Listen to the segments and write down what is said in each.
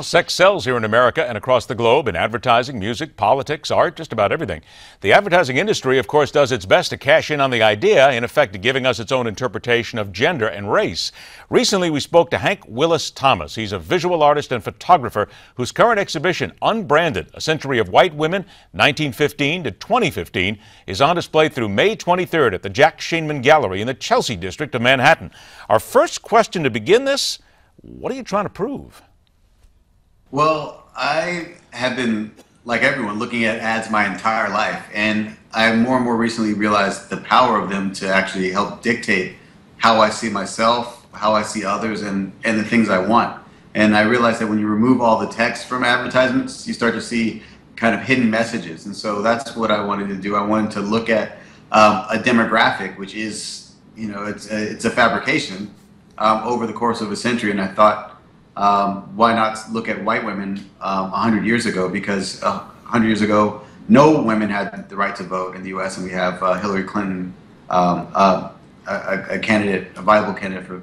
Well, sex sells here in America and across the globe in advertising, music, politics, art, just about everything. The advertising industry, of course, does its best to cash in on the idea, in effect giving us its own interpretation of gender and race. Recently, we spoke to Hank Willis Thomas. He's a visual artist and photographer whose current exhibition, Unbranded, A Century of White Women, 1915 to 2015, is on display through May 23rd at the Jack Shainman Gallery in the Chelsea district of Manhattan. Our first question to begin this, what are you trying to prove? Well, I have been, like everyone, looking at ads my entire life, and I more and more recently realized the power of them to actually help dictate how I see myself, how I see others, and the things I want. And I realized that when you remove all the text from advertisements, you start to see kind of hidden messages. And so that's what I wanted to do. I wanted to look at a demographic, which is, it's a fabrication over the course of a century. And I thought, why not look at white women 100 years ago? Because 100 years ago, no women had the right to vote in the U.S., and we have Hillary Clinton, a viable candidate for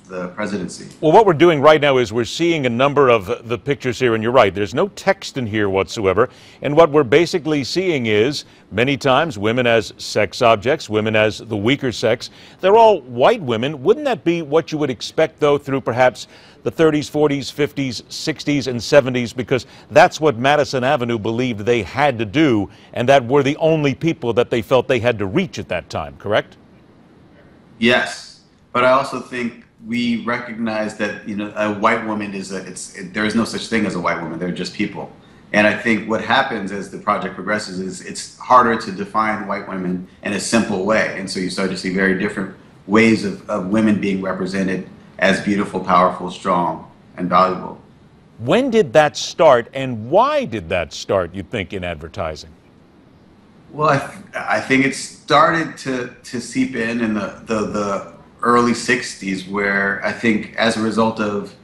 the presidency. Well, what we're doing right now is we're seeing a number of the pictures here, and you're right, there's no text in here whatsoever. And what we're basically seeing is, many times, women as sex objects, women as the weaker sex. They're all white women. Wouldn't that be what you would expect, though, through perhaps the 30s, 40s, 50s, 60s, and 70s, because that's what Madison Avenue believed they had to do, and that were the only people that they felt they had to reach at that time, correct? Yes, but I also think we recognize that a white woman there is no such thing as a white woman. They're just people. And I think what happens as the project progresses is it's harder to define white women in a simple way, and so you start to see very different ways of women being represented as beautiful, powerful, strong, and valuable. When did that start, and why did that start, you think, in advertising? Well, I think it started to seep in the early 60s, where I think as a result of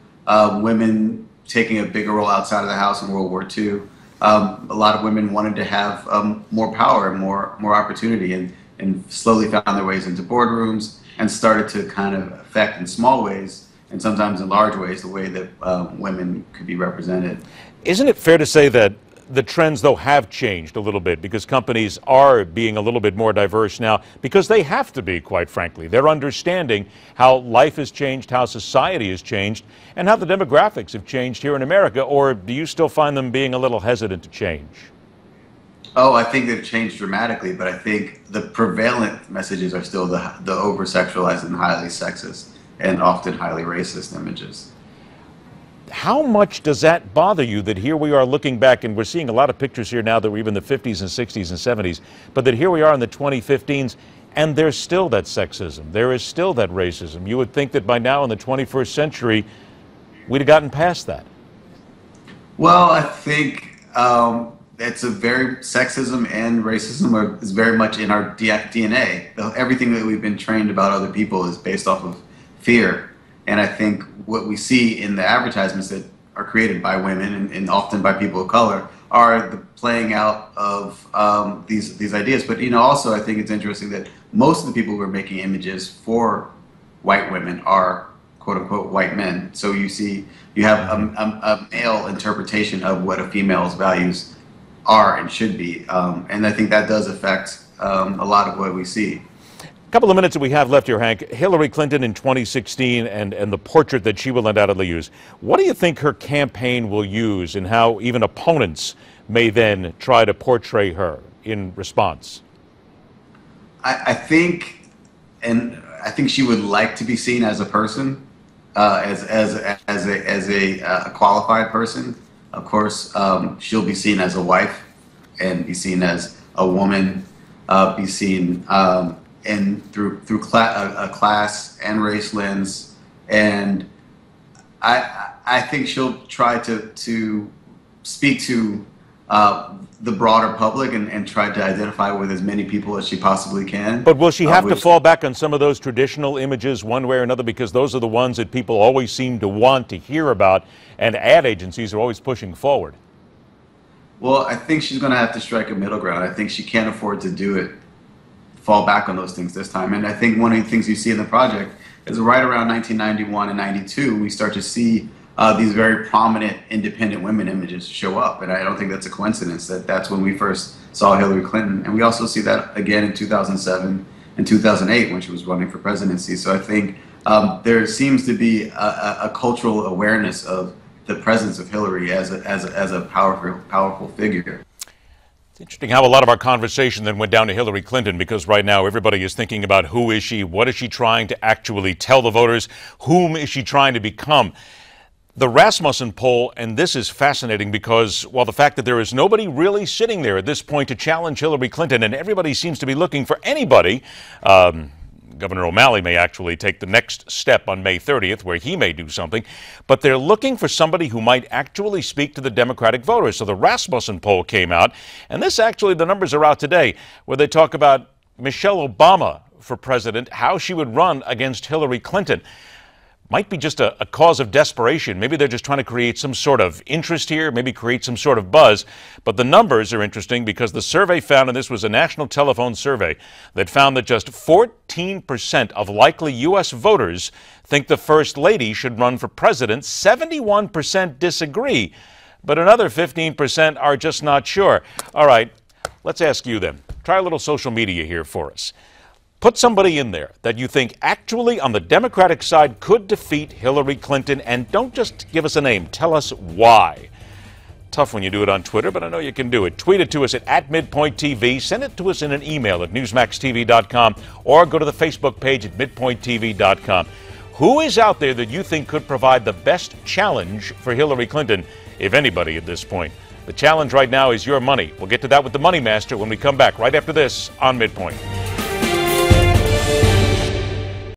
women taking a bigger role outside of the house in World War II, a lot of women wanted to have more power and more opportunity, and slowly found their ways into boardrooms and started to kind of affect in small ways and sometimes in large ways the way that women could be represented. Isn't it fair to say that the trends, though, have changed a little bit, because companies are being a little bit more diverse now, because they have to be, quite frankly. They're understanding how life has changed, how society has changed, and how the demographics have changed here in America, or do you still find them being a little hesitant to change? Oh, I think they've changed dramatically, but I think the prevalent messages are still the over-sexualized and highly sexist and often highly racist images. How much does that bother you that here we are looking back, and we're seeing a lot of pictures here now that were even the 50s and 60s and 70s, but that here we are in the 2015s, and there's still that sexism, there is still that racism. You would think that by now in the 21st century, we'd have gotten past that. Well, I think it's a very, sexism and racism is very much in our DNA. Everything that we've been trained about other people is based off of fear. And I think what we see in the advertisements that are created by women and often by people of color are the playing out of these ideas. But also I think it's interesting that most of the people who are making images for white women are quote unquote white men. So you have a male interpretation of what a female's values are and should be, and I think that does affect a lot of what we see. A couple of minutes that we have left here, Hank. Hillary Clinton in 2016 and the portrait that she will undoubtedly use. What do you think her campaign will use, and how even opponents may then try to portray her in response? I think she would like to be seen as a person, as a qualified person. Of course, she'll be seen as a wife, and be seen as a woman, be seen through a class and race lens, and I think she'll try to speak to the broader public and try to identify with as many people as she possibly can. But will she have to fall back on some of those traditional images one way or another, because those are the ones that people always seem to want to hear about, and ad agencies are always pushing forward? Well, I think she's going to have to strike a middle ground. I think she can't afford to fall back on those things this time. And I think one of the things you see in the project is right around 1991 and 92, we start to see these very prominent independent women images show up. And I don't think that's a coincidence that that's when we first saw Hillary Clinton. And we also see that again in 2007 and 2008 when she was running for presidency. So I think there seems to be a cultural awareness of the presence of Hillary as a powerful figure. It's interesting how a lot of our conversation then went down to Hillary Clinton, because right now everybody is thinking about who is she, what is she trying to actually tell the voters, whom is she trying to become. The Rasmussen poll, and this is fascinating because, while the fact that there is nobody really sitting there at this point to challenge Hillary Clinton, and everybody seems to be looking for anybody, Governor O'Malley may actually take the next step on May 30th, where he may do something, but they're looking for somebody who might actually speak to the Democratic voters. So the Rasmussen poll came out, and this actually, the numbers are out today, where they talk about Michelle Obama for president, how she would run against Hillary Clinton. Might be just a cause of desperation. Maybe they're just trying to create some sort of interest here, maybe create some sort of buzz. But the numbers are interesting because the survey found, and this was a national telephone survey, that found that just 14% of likely U.S. voters think the First Lady should run for president. 71% disagree, but another 15% are just not sure. All right, let's ask you then. Try a little social media here for us. Put somebody in there that you think actually on the Democratic side could defeat Hillary Clinton, and don't just give us a name. Tell us why. Tough when you do it on Twitter, but I know you can do it. Tweet it to us at MidPoint TV. Send it to us in an email at newsmaxtv.com, or go to the Facebook page at midpointtv.com. Who is out there that you think could provide the best challenge for Hillary Clinton, if anybody at this point? The challenge right now is your money. We'll get to that with the Money Master when we come back right after this on MidPoint.